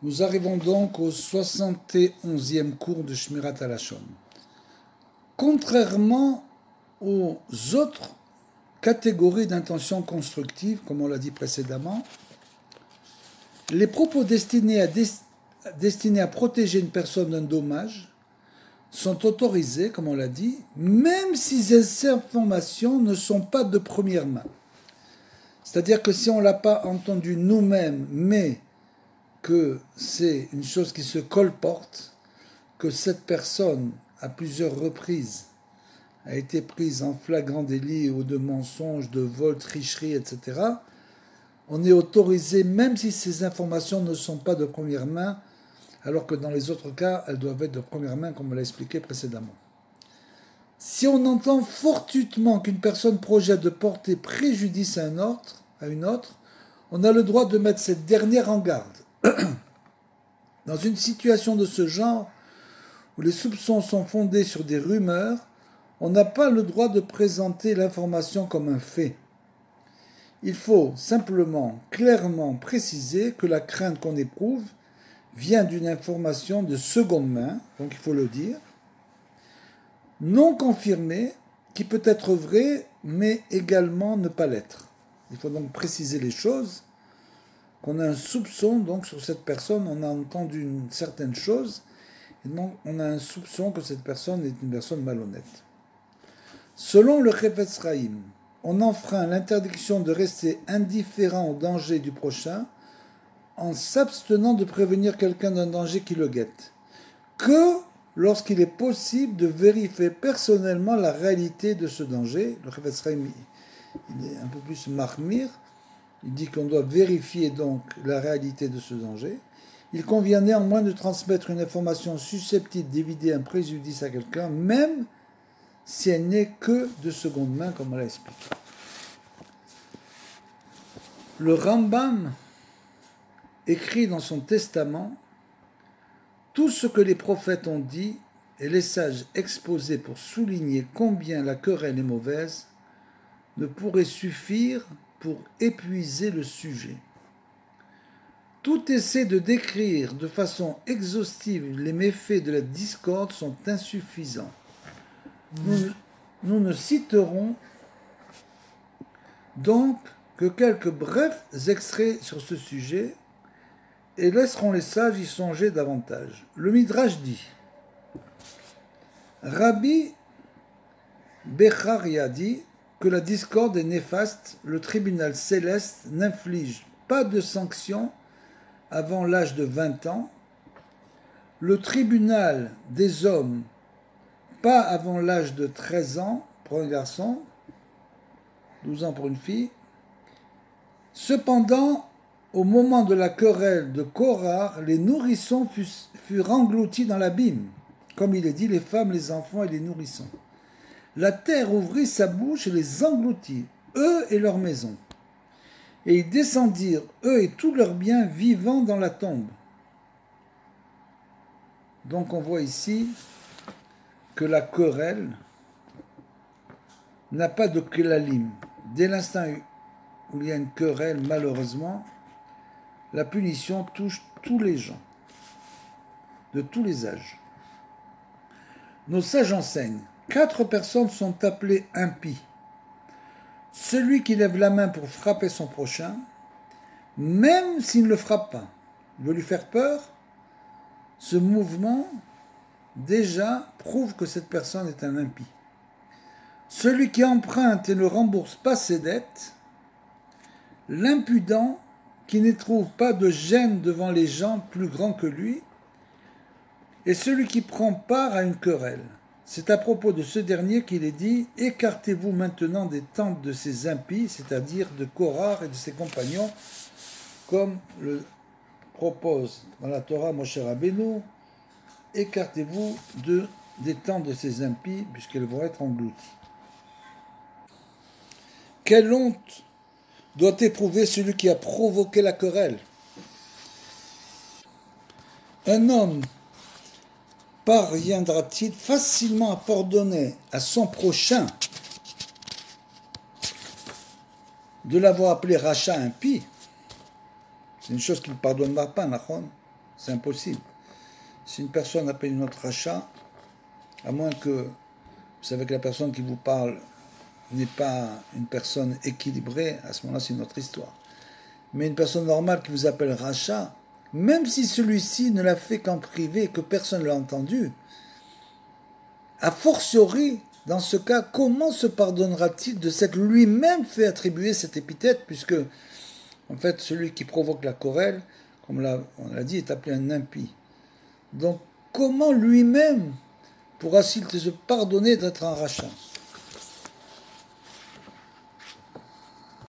Nous arrivons donc au 71e cours de Shmirat HaLashon. Contrairement aux autres catégories d'intentions constructives, comme on l'a dit précédemment, les propos destinés à protéger une personne d'un dommage sont autorisés, comme on l'a dit, même si ces informations ne sont pas de première main. C'est-à-dire que si on ne l'a pas entendu nous-mêmes, mais que c'est une chose qui se colporte, que cette personne, à plusieurs reprises, a été prise en flagrant délit ou de mensonge, de vol, tricherie, etc., on est autorisé, même si ces informations ne sont pas de première main, alors que dans les autres cas, elles doivent être de première main, comme on l'a expliqué précédemment. Si on entend fortuitement qu'une personne projette de porter préjudice à une autre, on a le droit de mettre cette dernière en garde. Dans une situation de ce genre, où les soupçons sont fondés sur des rumeurs, on n'a pas le droit de présenter l'information comme un fait. Il faut simplement clairement préciser que la crainte qu'on éprouve vient d'une information de seconde main, donc il faut le dire, non confirmée, qui peut être vraie, mais également ne pas l'être. Il faut donc préciser les choses, qu'on a un soupçon donc sur cette personne, on a entendu une certaine chose, et donc on a un soupçon que cette personne est une personne malhonnête. Selon le Chefetz Chaim, on enfreint l'interdiction de rester indifférent au danger du prochain en s'abstenant de prévenir quelqu'un d'un danger qui le guette, que lorsqu'il est possible de vérifier personnellement la réalité de ce danger. Le Chefetz Chaim, il est un peu plus marmire, il dit qu'on doit vérifier donc la réalité de ce danger. Il convient néanmoins de transmettre une information susceptible d'éviter un préjudice à quelqu'un, même si elle n'est que de seconde main, comme on l'a expliqué. Le Rambam écrit dans son testament tout ce que les prophètes ont dit et les sages exposés pour souligner combien la querelle est mauvaise ne pourrait suffire pour épuiser le sujet. Tout essai de décrire de façon exhaustive les méfaits de la discorde sont insuffisants. Nous ne citerons donc que quelques brefs extraits sur ce sujet et laisserons les sages y songer davantage. Le Midrash dit Rabbi Becharia dit que la discorde est néfaste, le tribunal céleste n'inflige pas de sanctions avant l'âge de 20 ans, le tribunal des hommes pas avant l'âge de 13 ans pour un garçon, 12 ans pour une fille. Cependant, au moment de la querelle de Korah, les nourrissons furent engloutis dans l'abîme, comme il est dit, les femmes, les enfants et les nourrissons. La terre ouvrit sa bouche et les engloutit, eux et leurs maisons. Et ils descendirent, eux et tous leurs biens, vivants dans la tombe. Donc on voit ici que la querelle n'a pas de kélalim. Dès l'instant où il y a une querelle, malheureusement, la punition touche tous les gens, de tous les âges. Nos sages enseignent, 4 personnes sont appelées impies. Celui qui lève la main pour frapper son prochain, même s'il ne le frappe pas, il veut lui faire peur, ce mouvement déjà prouve que cette personne est un impie. Celui qui emprunte et ne rembourse pas ses dettes, l'impudent qui n'éprouve pas de gêne devant les gens plus grands que lui, et celui qui prend part à une querelle. C'est à propos de ce dernier qu'il est dit « Écartez-vous maintenant des tentes de ces impies, c'est-à-dire de Korah et de ses compagnons, comme le propose dans la Torah Moshe Rabbeinu, écartez-vous des tentes de ces impies, puisqu'elles vont être englouties. » Quelle honte doit éprouver celui qui a provoqué la querelle? Un homme parviendra-t-il facilement à pardonner à son prochain de l'avoir appelé rachat impie? C'est une chose qu'il ne pardonnera pas, Nachon. C'est impossible. Si une personne appelle une autre rachat, à moins que vous savez que la personne qui vous parle n'est pas une personne équilibrée, à ce moment-là c'est une autre histoire. Mais une personne normale qui vous appelle rachat, même si celui-ci ne l'a fait qu'en privé, que personne ne l'a entendu, a fortiori, dans ce cas, comment se pardonnera-t-il de s'être lui-même fait attribuer cette épithète, puisque, en fait, celui qui provoque la querelle, comme on l'a dit, est appelé un impie. Donc, comment lui-même pourra-t-il se pardonner d'être un rachat?